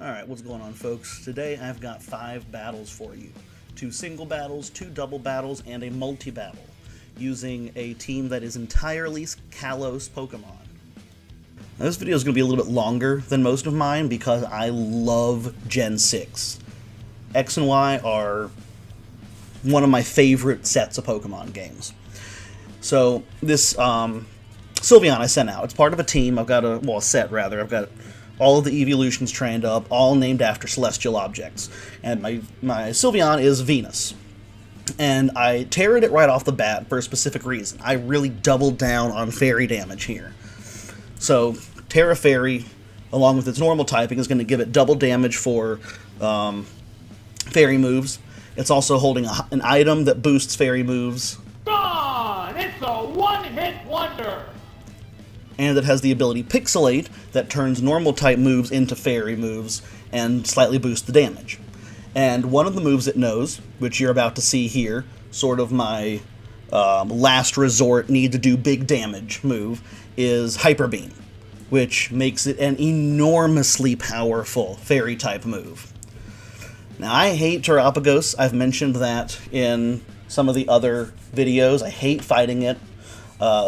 Alright, what's going on, folks? Today I've got 5 battles for you. 2 single battles, 2 double battles, and a multi-battle, using a team that is entirely Kalos Pokemon. Now, this video is going to be a little bit longer than most of mine because I love Gen 6. X and Y are one of my favorite sets of Pokemon games. So, this Sylveon I sent out, it's part of a team. I've got a set rather. I've got all of the evolutions trained up, all named after celestial objects. And my Sylveon is Venus. And I tarot it right off the bat for a specific reason. I really doubled down on fairy damage here. So, Terra Fairy, along with its normal typing, is going to give it double damage for fairy moves. It's also holding an item that boosts fairy moves. Gone! It's a one-hit wonder! And it has the ability Pixelate that turns normal type moves into fairy moves and slightly boosts the damage. And one of the moves it knows, which you're about to see here, sort of my last resort need to do big damage move, is Hyper Beam, which makes it an enormously powerful fairy type move. Now, I hate Terapagos. I've mentioned that in some of the other videos. I hate fighting it.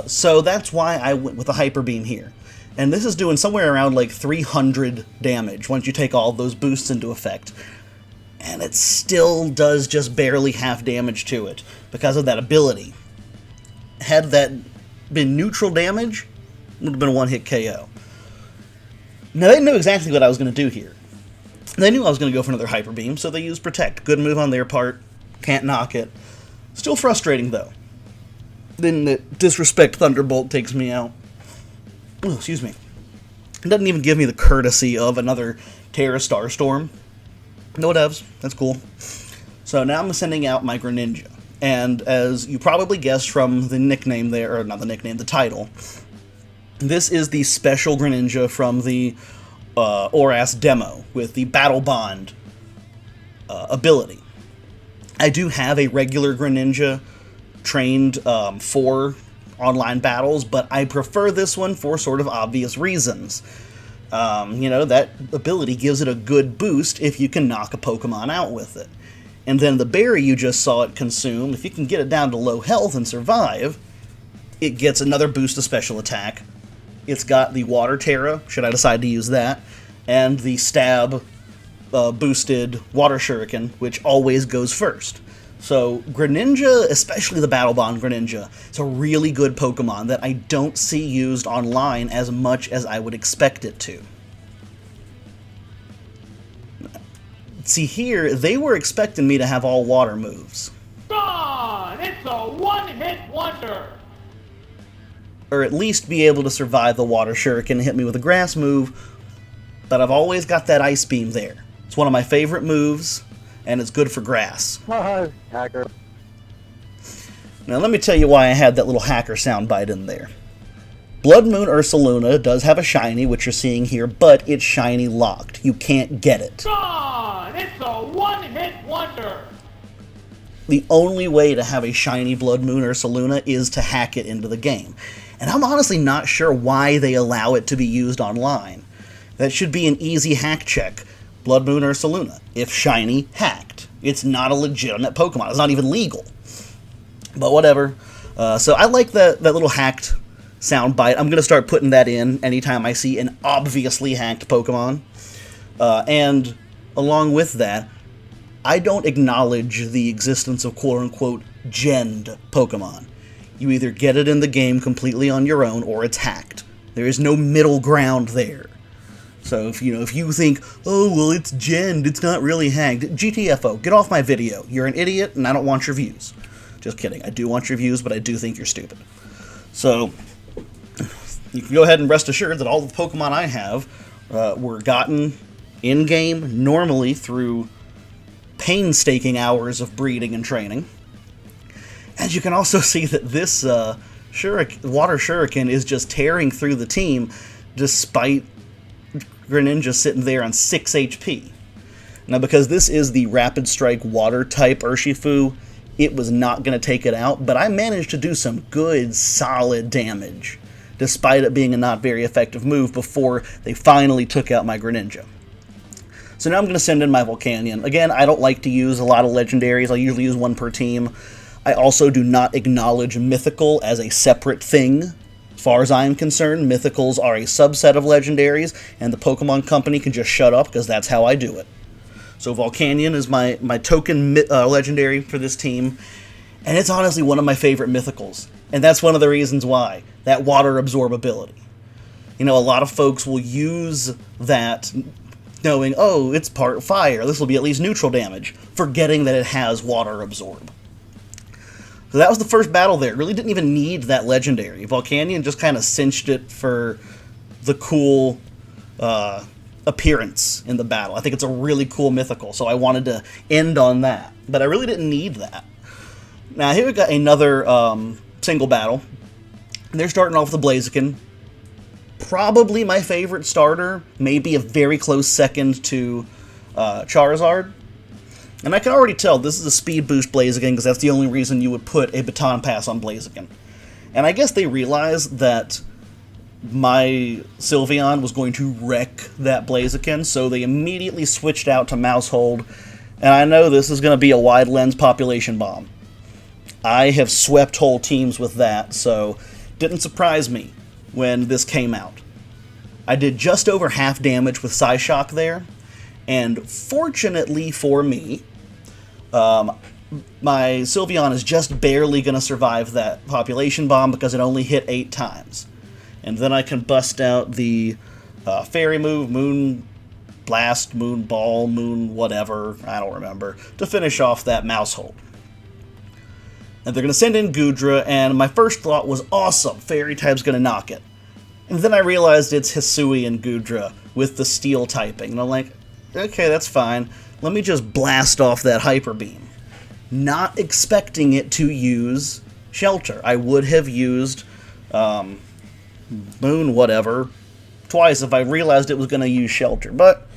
So that's why I went with the Hyper Beam here. And this is doing somewhere around like 300 damage once you take all those boosts into effect. And it still does just barely half damage to it because of that ability. Had that been neutral damage, it would have been a one-hit KO. Now, they knew exactly what I was going to do here. They knew I was going to go for another Hyper Beam, so they used Protect. Good move on their part. Can't knock it. Still frustrating, though. Then the Disrespect Thunderbolt takes me out. Oh, excuse me. It doesn't even give me the courtesy of another Terra Starstorm. No whatevs. That's cool. So now I'm sending out my Greninja. And as you probably guessed from the nickname there, or not the nickname, the title, this is the special Greninja from the ORAS demo with the Battle Bond ability. I do have a regular Greninja trained for online battles, but I prefer this one for sort of obvious reasons. You know, that ability gives it a good boost if you can knock a Pokemon out with it. And then the berry you just saw it consume, if you can get it down to low health and survive, it gets another boost of special attack. It's got the Water Terra, should I decide to use that, and the Stab boosted Water Shuriken, which always goes first. So Greninja, especially the Battle Bond Greninja, it's a really good Pokemon that I don't see used online as much as I would expect it to. See here, they were expecting me to have all water moves. Gone! It's a one-hit wonder! Or at least be able to survive the Water Shuriken and hit me with a grass move, but I've always got that Ice Beam there. It's one of my favorite moves, and it's good for grass. Hacker. Now let me tell you why I had that little hacker soundbite in there. Blood Moon Ursaluna does have a shiny, which you're seeing here, but it's shiny locked. You can't get it. Gone! It's a one-hit wonder! The only way to have a shiny Blood Moon Ursaluna is to hack it into the game. And I'm honestly not sure why they allow it to be used online. That should be an easy hack check. Blood Moon Ursaluna. If shiny, hacked. It's not a legitimate Pokemon. It's not even legal. But whatever. So I like that little hacked soundbite. I'm going to start putting that in anytime I see an obviously hacked Pokemon. And along with that, I don't acknowledge the existence of quote-unquote genned Pokemon. You either get it in the game completely on your own, or it's hacked. There is no middle ground there. So if you think, oh, well, it's genned, it's not really hacked, GTFO, get off my video. You're an idiot, and I don't want your views. Just kidding. I do want your views, but I do think you're stupid. So you can go ahead and rest assured that all the Pokemon I have were gotten in-game, normally through painstaking hours of breeding and training. And you can also see that this Water Shuriken is just tearing through the team despite Greninja sitting there on 6 HP. Now, because this is the Rapid Strike Water type Urshifu, it was not going to take it out, but I managed to do some good, solid damage, despite it being a not very effective move before they finally took out my Greninja. So now I'm going to send in my Volcanion. Again, I don't like to use a lot of legendaries. I usually use one per team. I also do not acknowledge Mythical as a separate thing. As far as I'm concerned, Mythicals are a subset of legendaries, and the Pokemon Company can just shut up, because that's how I do it. So Volcanion is my token legendary for this team, and it's honestly one of my favorite Mythicals. And that's one of the reasons why. That water absorbability. You know, a lot of folks will use that knowing, oh, it's part fire, this will be at least neutral damage, forgetting that it has water absorb. So that was the first battle there. Really didn't even need that legendary. Volcanion just kind of cinched it for the cool appearance in the battle. I think it's a really cool Mythical, so I wanted to end on that. But I really didn't need that. Now here we got another single battle. They're starting off with the Blaziken. Probably my favorite starter, maybe a very close second to Charizard. And I can already tell this is a speed boost Blaziken, because that's the only reason you would put a Baton Pass on Blaziken. And I guess they realized that my Sylveon was going to wreck that Blaziken, so they immediately switched out to Mousehold. And I know this is going to be a wide lens population bomb. I have swept whole teams with that, so didn't surprise me when this came out. I did just over half damage with Psyshock there, and fortunately for me, my Sylveon is just barely going to survive that population bomb because it only hit 8 times. And then I can bust out the fairy move, Moon Blast, Moon Ball, Moon whatever, I don't remember, to finish off that Mousehold. And they're going to send in Goodra, and my first thought was, awesome, Fairy type's going to knock it. And then I realized it's Hisui and Goodra with the Steel typing, and I'm like, okay, that's fine. Let me just blast off that Hyper Beam. Not expecting it to use Shelter. I would have used Moon whatever twice if I realized it was going to use Shelter, but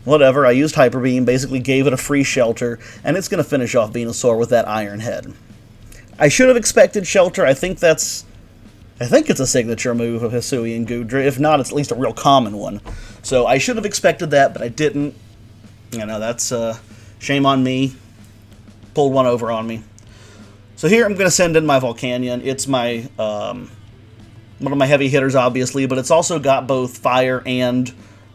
whatever, I used Hyper Beam, basically gave it a free Shelter, and it's going to finish off Venusaur with that Iron Head. I should have expected Shelter. I think it's a signature move of Hisui and Goodra. If not, it's at least a real common one. So I should have expected that, but I didn't. You know, that's shame on me. Pulled one over on me. So here I'm going to send in my Volcanion. It's my one of my heavy hitters, obviously, but it's also got both fire and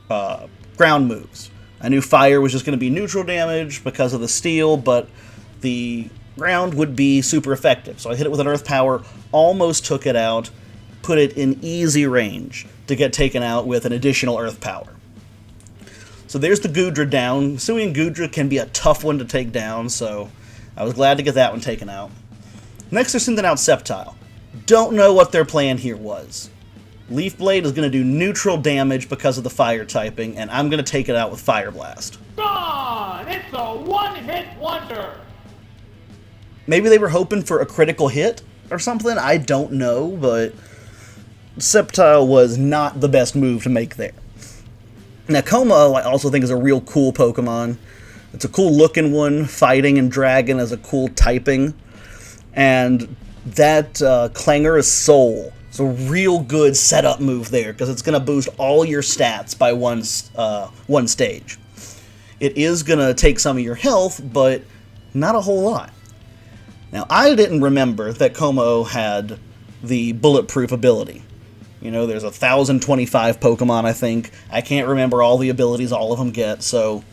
ground moves. I knew fire was just going to be neutral damage because of the steel, but the ground would be super effective. So I hit it with an Earth Power, almost took it out, put it in easy range to get taken out with an additional Earth Power. So there's the Goodra down. Hisui and Goodra can be a tough one to take down, so I was glad to get that one taken out. Next they're sending out Sceptile. Don't know what their plan here was. Leaf Blade is going to do neutral damage because of the fire typing, and I'm going to take it out with Fire Blast. Gone! It's a one-hit wonder! Maybe they were hoping for a critical hit or something, I don't know, but Sceptile was not the best move to make there. Now, Como, I also think, is a real cool Pokemon. It's a cool looking one, fighting and dragon as a cool typing. And that Clangorous Soul is a real good setup move there, because it's going to boost all your stats by one stage. It is going to take some of your health, but not a whole lot. Now, I didn't remember that Como had the bulletproof ability. You know, there's 1,025 Pokemon, I think. I can't remember all the abilities all of them get, so,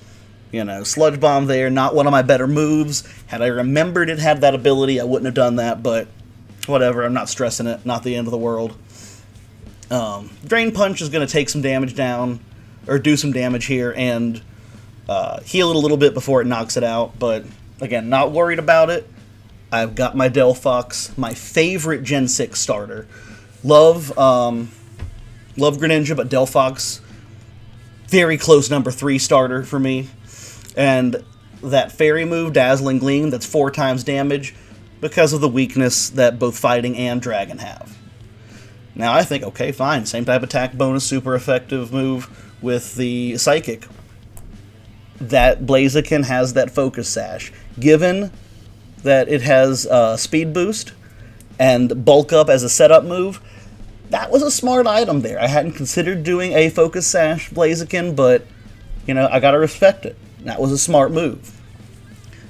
you know, Sludge Bomb there, not one of my better moves. Had I remembered it had that ability, I wouldn't have done that, but whatever, I'm not stressing it, not the end of the world. Drain Punch is going to take some damage down, or do some damage here, and heal it a little bit before it knocks it out, but, again, not worried about it. I've got my Delphox, my favorite Gen 6 starter. Love Greninja, but Delphox, very close number 3 starter for me. And that fairy move, Dazzling Gleam, that's 4 times damage because of the weakness that both fighting and dragon have. Now I think, okay, fine, same type attack bonus, super effective move with the Psychic. That Blaziken has that Focus Sash. Given that it has speed boost and bulk up as a setup move. That was a smart item there. I hadn't considered doing a Focus Sash Blaziken, but, you know, I gotta respect it. That was a smart move.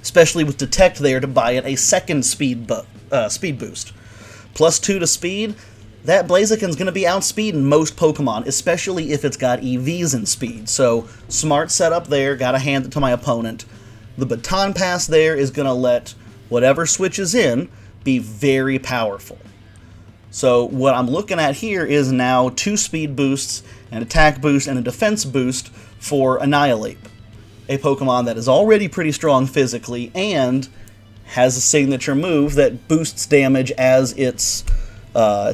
Especially with Detect there to buy it a second speed boost. +2 to speed, that Blaziken's gonna be outspeeding most Pokemon, especially if it's got EVs in speed. So, smart setup there, gotta hand it to my opponent. The Baton Pass there is gonna let whatever switches in be very powerful. So what I'm looking at here is now 2 speed boosts, an attack boost, and a defense boost for Annihilate, a Pokemon that is already pretty strong physically and has a signature move that boosts damage as its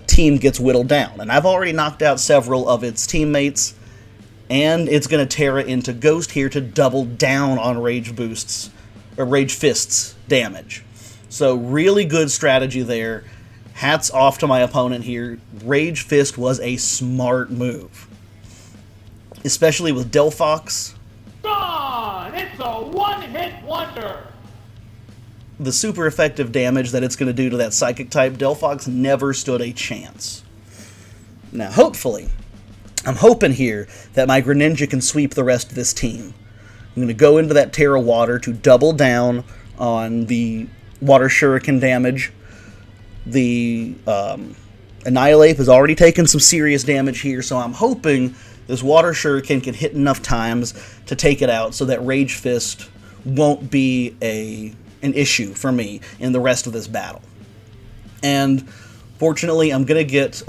team gets whittled down. And I've already knocked out several of its teammates, and it's going to Terra into Ghost here to double down on Rage Boosts, or Rage Fists damage. So really good strategy there. Hats off to my opponent here. Rage Fist was a smart move. Especially with Delphox. Gone! It's a one-hit wonder! The super effective damage that it's going to do to that Psychic type, Delphox never stood a chance. Now, hopefully, I'm hoping here that my Greninja can sweep the rest of this team. I'm going to go into that Terra Water to double down on the Water Shuriken damage. The Annihilate has already taken some serious damage here, so I'm hoping this Water Shuriken can hit enough times to take it out so that Rage Fist won't be an issue for me in the rest of this battle. And fortunately, I'm going to get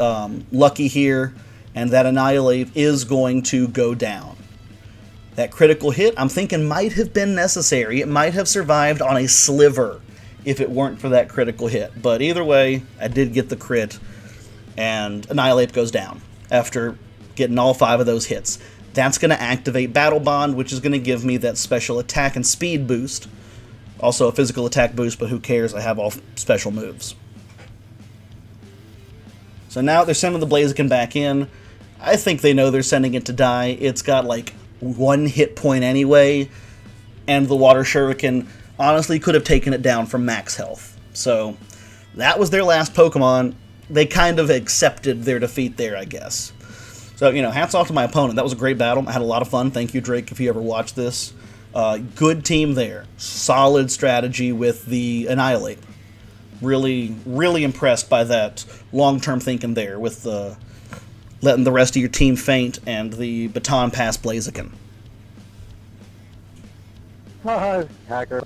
lucky here, and that Annihilate is going to go down. That critical hit, I'm thinking, might have been necessary. It might have survived on a sliver if it weren't for that critical hit. But either way, I did get the crit, and Annihilate goes down after getting all 5 of those hits. That's going to activate Battle Bond, which is going to give me that special attack and speed boost. Also a physical attack boost, but who cares? I have all special moves. So now they're sending the Blaziken back in. I think they know they're sending it to die. It's got like 1 hit point anyway, and the Water Shuriken honestly could have taken it down from max health. So that was their last Pokemon. They kind of accepted their defeat there, I guess. So, you know, hats off to my opponent. That was a great battle. I had a lot of fun. Thank you, Drake, if you ever watched this. Good team there. Solid strategy with the Annihilate. Really, really impressed by that long-term thinking there with letting the rest of your team faint and the Baton Pass Blaziken. Hacker.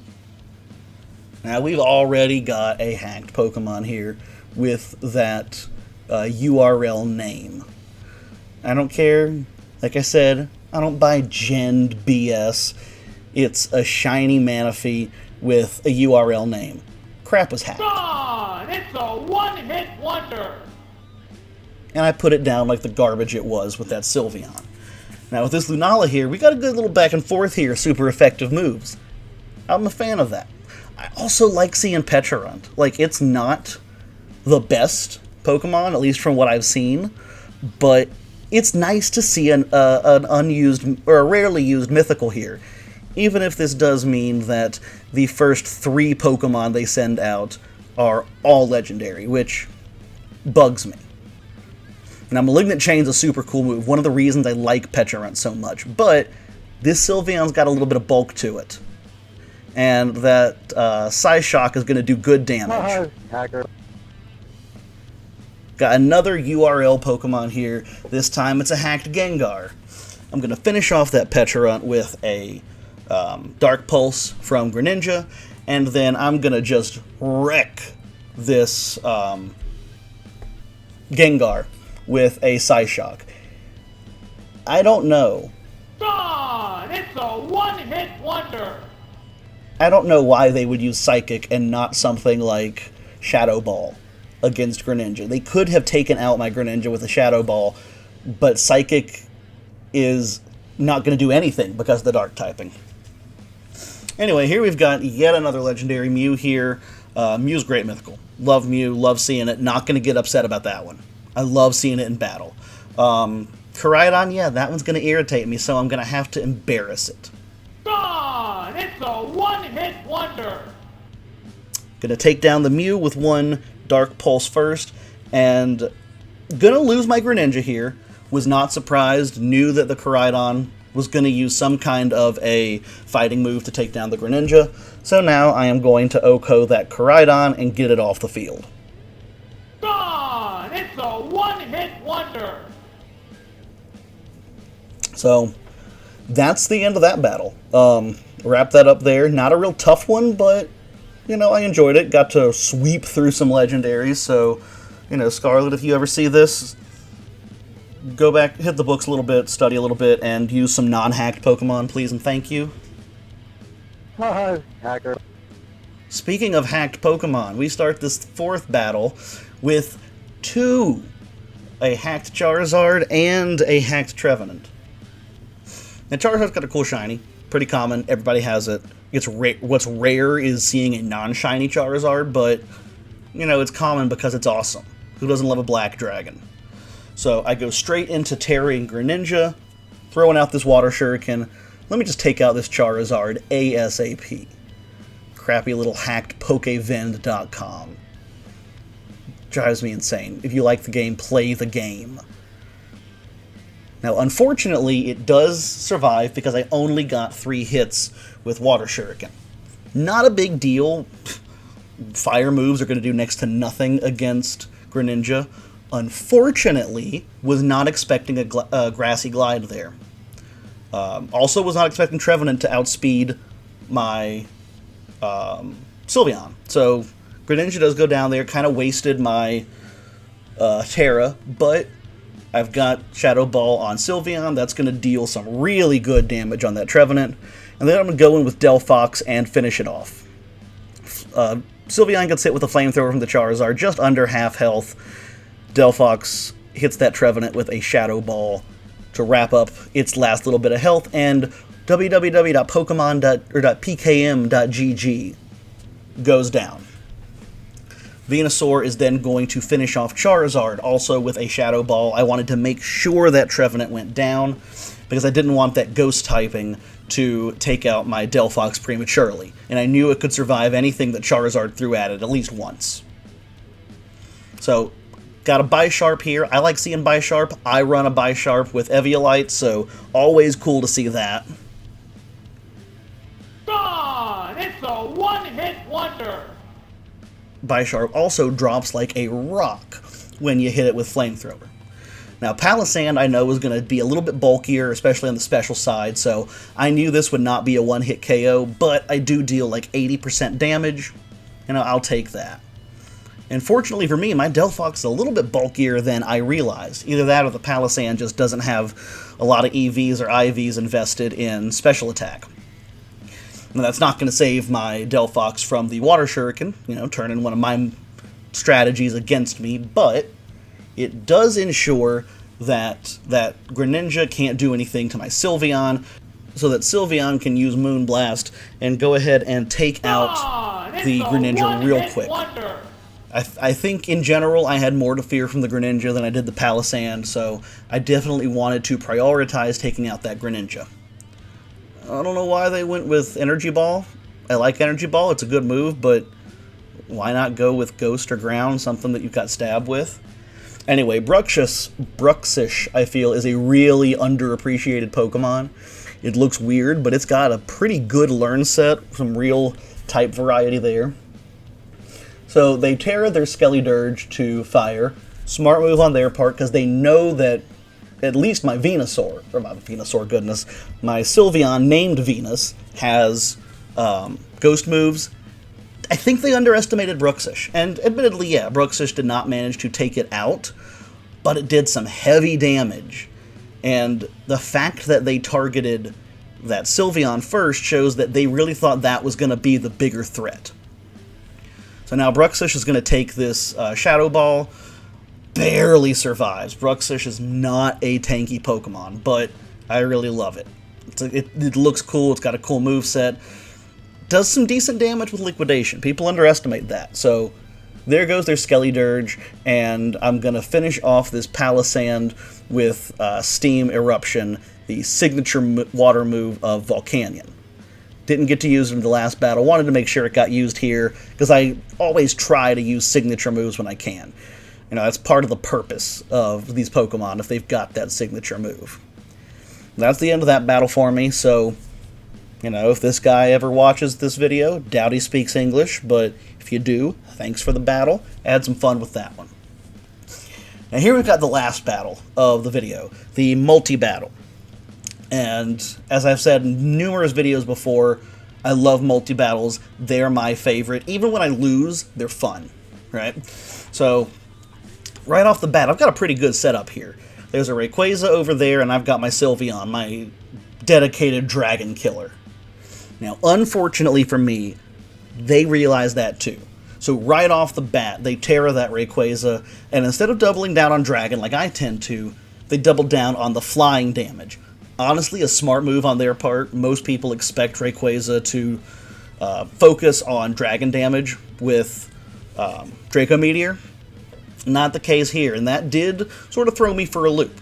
Now, we've already got a hacked Pokemon here with that URL name. I don't care. Like I said, I don't buy gen BS. It's a shiny Manaphy with a URL name. Crap was hacked. Gone! It's a one-hit wonder! And I put it down like the garbage it was with that Sylveon. Now, with this Lunala here, we got a good little back and forth here, super effective moves. I'm a fan of that. I also like seeing Pecharunt. Like, it's not the best Pokemon, at least from what I've seen, but it's nice to see an unused, or a rarely used mythical here. Even if this does mean that the first 3 Pokemon they send out are all legendary, which bugs me. Now, Malignant Chain's a super cool move, one of the reasons I like Pecharunt so much, but this Sylveon's got a little bit of bulk to it. And that Psyshock is going to do good damage. Hacker. Got another URL Pokemon here. This time it's a hacked Gengar. I'm going to finish off that Pecharunt with a Dark Pulse from Greninja, and then I'm going to just wreck this Gengar with a Psyshock. I don't know. Gone! It's a one-hit wonder! I don't know why they would use Psychic and not something like Shadow Ball against Greninja. They could have taken out my Greninja with a Shadow Ball, but Psychic is not going to do anything because of the Dark typing. Anyway, here we've got yet another legendary Mew here. Mew's great mythical. Love Mew, love seeing it. Not going to get upset about that one. I love seeing it in battle. Koraidon, yeah, that one's going to irritate me, so I'm going to have to embarrass it. Gone! It's a one-hit wonder! Gonna take down the Mew with one Dark Pulse first, and gonna lose my Greninja here. Was not surprised, knew that the Koraidon was gonna use some kind of a fighting move to take down the Greninja, so now I am going to OHKO that Koraidon and get it off the field. Gone! It's a one-hit wonder! So, that's the end of that battle. Wrap that up there. Not a real tough one, but, you know, I enjoyed it. Got to sweep through some legendaries, so, you know, Scarlet, if you ever see this, go back, hit the books a little bit, study a little bit, and use some non-hacked Pokemon, please and thank you. Hacker. Speaking of hacked Pokemon, we start this fourth battle with two. A hacked Charizard and a hacked Trevenant. Now, Charizard's got a cool shiny. Pretty common. Everybody has it. What's rare is seeing a non-shiny Charizard, but, you know, it's common because it's awesome. Who doesn't love a black dragon? So I go straight into Terry and Greninja, throwing out this Water Shuriken. Let me just take out this Charizard ASAP. Crappy little hacked Pokevend.com. Drives me insane. If you like the game, play the game. Now, unfortunately, it does survive because I only got 3 hits with Water Shuriken. Not a big deal. Fire moves are going to do next to nothing against Greninja. Unfortunately, was not expecting a Grassy Glide there. Also was not expecting Trevenant to outspeed my Sylveon. So, Greninja does go down there, kind of wasted my Terra, but I've got Shadow Ball on Sylveon. That's going to deal some really good damage on that Trevenant. And then I'm going to go in with Delphox and finish it off. Sylveon gets hit with a Flamethrower from the Charizard, just under half health. Delphox hits that Trevenant with a Shadow Ball to wrap up its last little bit of health, and www.pokemon.pkm.gg goes down. Venusaur is then going to finish off Charizard, also with a Shadow Ball. I wanted to make sure that Trevenant went down, because I didn't want that Ghost typing to take out my Delphox prematurely, and I knew it could survive anything that Charizard threw at it at least once. So, got a Bisharp here. I like seeing Bisharp. I run a Bisharp with Eviolite, so always cool to see that. Gone! It's a one-hit wonder! Bisharp also drops like a rock when you hit it with Flamethrower. Now, Palisand I know is going to be a little bit bulkier, especially on the special side, so I knew this would not be a one-hit KO, but I do deal like 80% damage, and I'll take that. And fortunately for me, my Delphox is a little bit bulkier than I realized. Either that or the Palisand just doesn't have a lot of EVs or IVs invested in special attack. Now, that's not going to save my Delphox from the Water Shuriken, turning one of my strategies against me, but it does ensure that Greninja can't do anything to my Sylveon, so that Sylveon can use Moonblast and go ahead and take out the Greninja real quick. I think, in general, I had more to fear from the Greninja than I did the Palisand, so I definitely wanted to prioritize taking out that Greninja. I don't know why they went with Energy Ball. I like Energy Ball, it's a good move, but why not go with Ghost or Ground, something that you've got stab with? Anyway, Bruxish, I feel, is a really underappreciated Pokemon. It looks weird, but it's got a pretty good learn set, some real type variety there. So they Terra their Skellydirge to fire. Smart move on their part, because they know that at least my Venusaur, or my Venusaur, goodness, my Sylveon named Venus has ghost moves. I think they underestimated Bruxish, and admittedly, yeah, Bruxish did not manage to take it out, but it did some heavy damage. And the fact that they targeted that Sylveon first shows that they really thought that was going to be the bigger threat. So now Bruxish is going to take this Shadow Ball. Barely survives. Bruxish is not a tanky Pokemon, but I really love it. It looks cool, it's got a cool moveset. Does some decent damage with Liquidation. People underestimate that. So there goes their Skellydirge, and I'm going to finish off this Palisand with Steam Eruption, the signature water move of Volcanion. Didn't get to use it in the last battle. Wanted to make sure it got used here, because I always try to use signature moves when I can. You know, that's part of the purpose of these Pokemon, if they've got that signature move. That's the end of that battle for me, so, you know, if this guy ever watches this video, doubt he speaks English, but if you do, thanks for the battle. Had some fun with that one. Now here we've got the last battle of the video, the multi-battle. And as I've said in numerous videos before, I love multi-battles. They're my favorite. Even when I lose, they're fun, right? So, right off the bat, I've got a pretty good setup here. There's a Rayquaza over there, and I've got my Sylveon, my dedicated dragon killer. Now, unfortunately for me, they realize that too. So right off the bat, they Terra that Rayquaza, and instead of doubling down on Dragon like I tend to, they double down on the flying damage. Honestly, a smart move on their part. Most people expect Rayquaza to focus on Dragon damage with Draco Meteor. Not the case here, and that did sort of throw me for a loop.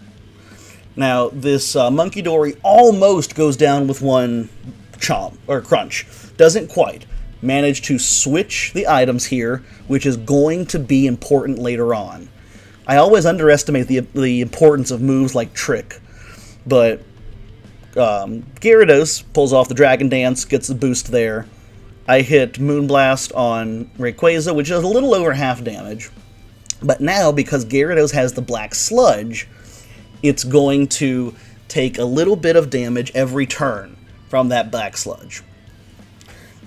Now, this Monkey Dory almost goes down with one crunch. Doesn't quite. Managed to switch the items here, which is going to be important later on. I always underestimate the importance of moves like Trick, but Gyarados pulls off the Dragon Dance, gets the boost there. I hit Moonblast on Rayquaza, which is a little over half damage. But now, because Gyarados has the Black Sludge, it's going to take a little bit of damage every turn from that Black Sludge.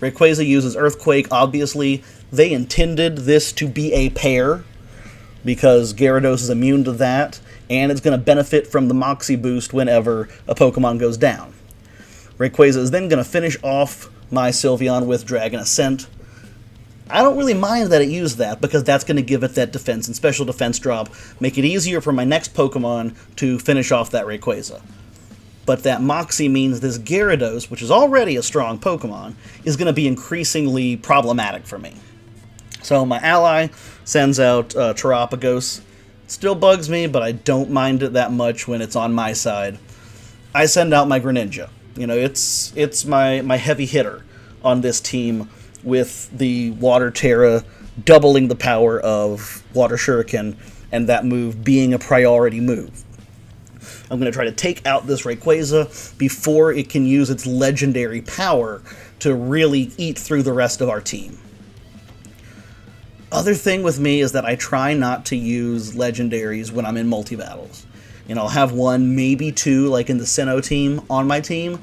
Rayquaza uses Earthquake. Obviously, they intended this to be a pair, because Gyarados is immune to that, and it's going to benefit from the Moxie boost whenever a Pokemon goes down. Rayquaza is then going to finish off my Sylveon with Dragon Ascent. I don't really mind that it used that, because that's going to give it that defense and special defense drop, make it easier for my next Pokemon to finish off that Rayquaza. But that Moxie means this Gyarados, which is already a strong Pokemon, is going to be increasingly problematic for me. So my ally sends out Terapagos. Still bugs me, but I don't mind it that much when it's on my side. I send out my Greninja. You know, it's my heavy hitter on this team, with the Water Terra doubling the power of Water Shuriken, and that move being a priority move. I'm going to try to take out this Rayquaza before it can use its legendary power to really eat through the rest of our team. Other thing with me is that I try not to use legendaries when I'm in multi-battles. You know, I'll have one, maybe two, like in the Sinnoh team, on my team.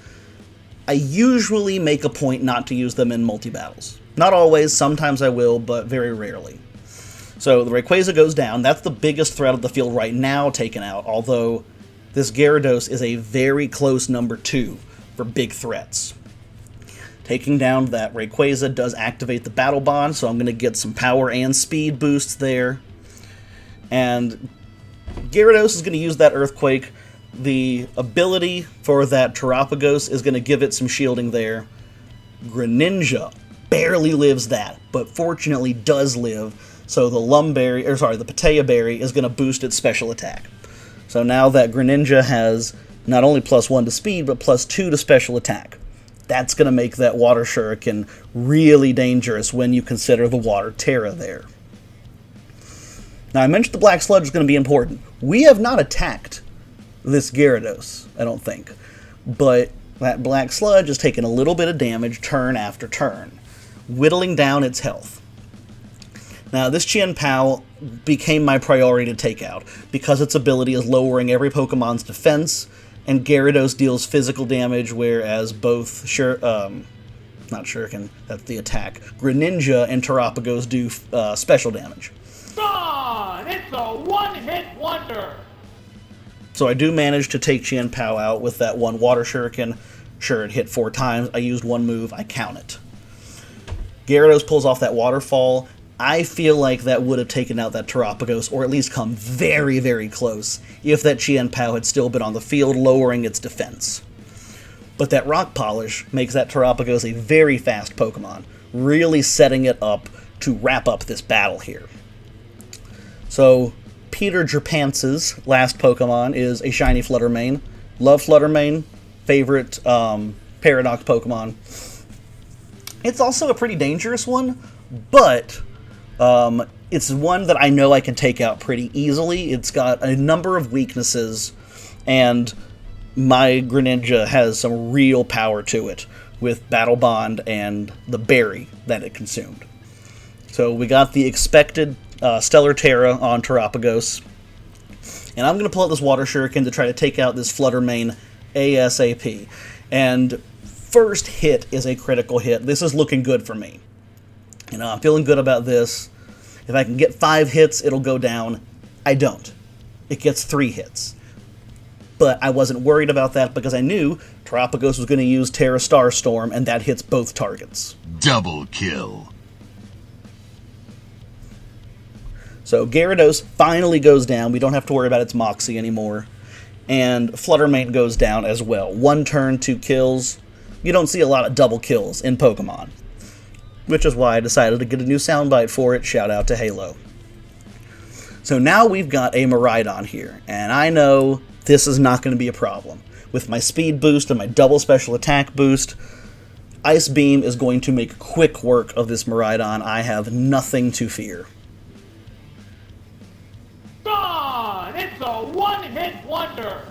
I usually make a point not to use them in multi-battles. Not always, sometimes I will, but very rarely. So the Rayquaza goes down. That's the biggest threat of the field right now taken out, although this Gyarados is a very close number 2 for big threats. Taking down that Rayquaza does activate the Battle Bond, so I'm going to get some power and speed boosts there. And Gyarados is going to use that Earthquake. The ability for that Terapagos is going to give it some shielding there. Greninja barely lives that, but fortunately does live, so the the Patea Berry is going to boost its special attack. So now that Greninja has not only +1 to speed, but +2 to special attack. That's going to make that Water Shuriken really dangerous when you consider the Water Terra there. Now, I mentioned the Black Sludge is going to be important. We have not attacked this Gyarados, I don't think. But that Black Sludge is taking a little bit of damage turn after turn, whittling down its health. Now, this Chien-Pao became my priority to take out, because its ability is lowering every Pokemon's defense, and Gyarados deals physical damage, whereas both not Shuriken, that's the attack, Greninja and Terapagos do special damage. Gone! It's a one-hit wonder! So I do manage to take Chien-Pao out with that one Water Shuriken. Sure, it hit 4 times. I used one move. I count it. Gyarados pulls off that Waterfall. I feel like that would have taken out that Terapagos, or at least come very, very close, if that Chien-Pao had still been on the field, lowering its defense. But that Rock Polish makes that Terapagos a very fast Pokemon, really setting it up to wrap up this battle here. So, Peter Jerpantz's last Pokemon is a shiny Fluttermane. Love Fluttermane, favorite Paradox Pokemon. It's also a pretty dangerous one, but it's one that I know I can take out pretty easily. It's got a number of weaknesses, and my Greninja has some real power to it with Battle Bond and the berry that it consumed. So we got the expected Stellar Terra on Terapagos, and I'm going to pull out this Water Shuriken to try to take out this Flutter Mane ASAP. And first hit is a critical hit. This is looking good for me. I'm feeling good about this. If I can get 5 hits, it'll go down. I don't. It gets 3 hits. But I wasn't worried about that because I knew Terapagos was going to use Terra Starstorm, and that hits both targets. Double kill. So Gyarados finally goes down. We don't have to worry about its Moxie anymore. And Flutter Mane goes down as well. 1 turn, 2 kills. You don't see a lot of double kills in Pokemon, which is why I decided to get a new soundbite for it. Shout out to Halo. So now we've got a Miraidon here, and I know this is not going to be a problem. With my speed boost and my double special attack boost, Ice Beam is going to make quick work of this Miraidon. I have nothing to fear. Gone! It's a one-hit wonder!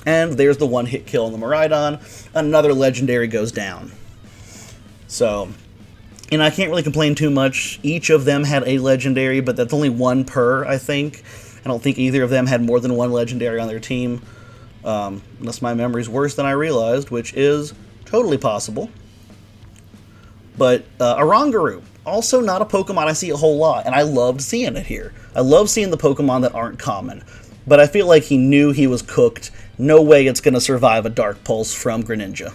And there's the 1-hit kill on the Miraidon. Another legendary goes down. So, I can't really complain too much. Each of them had a legendary, but that's only 1 per, I think. I don't think either of them had more than 1 legendary on their team. Unless my memory's worse than I realized, which is totally possible. But Oranguru, also not a Pokemon I see a whole lot, and I loved seeing it here. I love seeing the Pokemon that aren't common. But I feel like he knew he was cooked. No way it's going to survive a Dark Pulse from Greninja.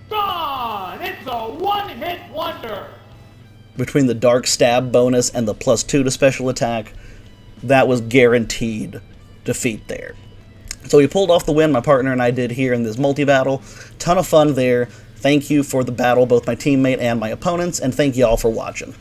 Gone! It's a one-hit wonder! Between the Dark Stab bonus and the +2 to special attack, that was guaranteed defeat there. So we pulled off the win, my partner and I did here in this multi-battle. Ton of fun there. Thank you for the battle, both my teammate and my opponents, and thank you all for watching.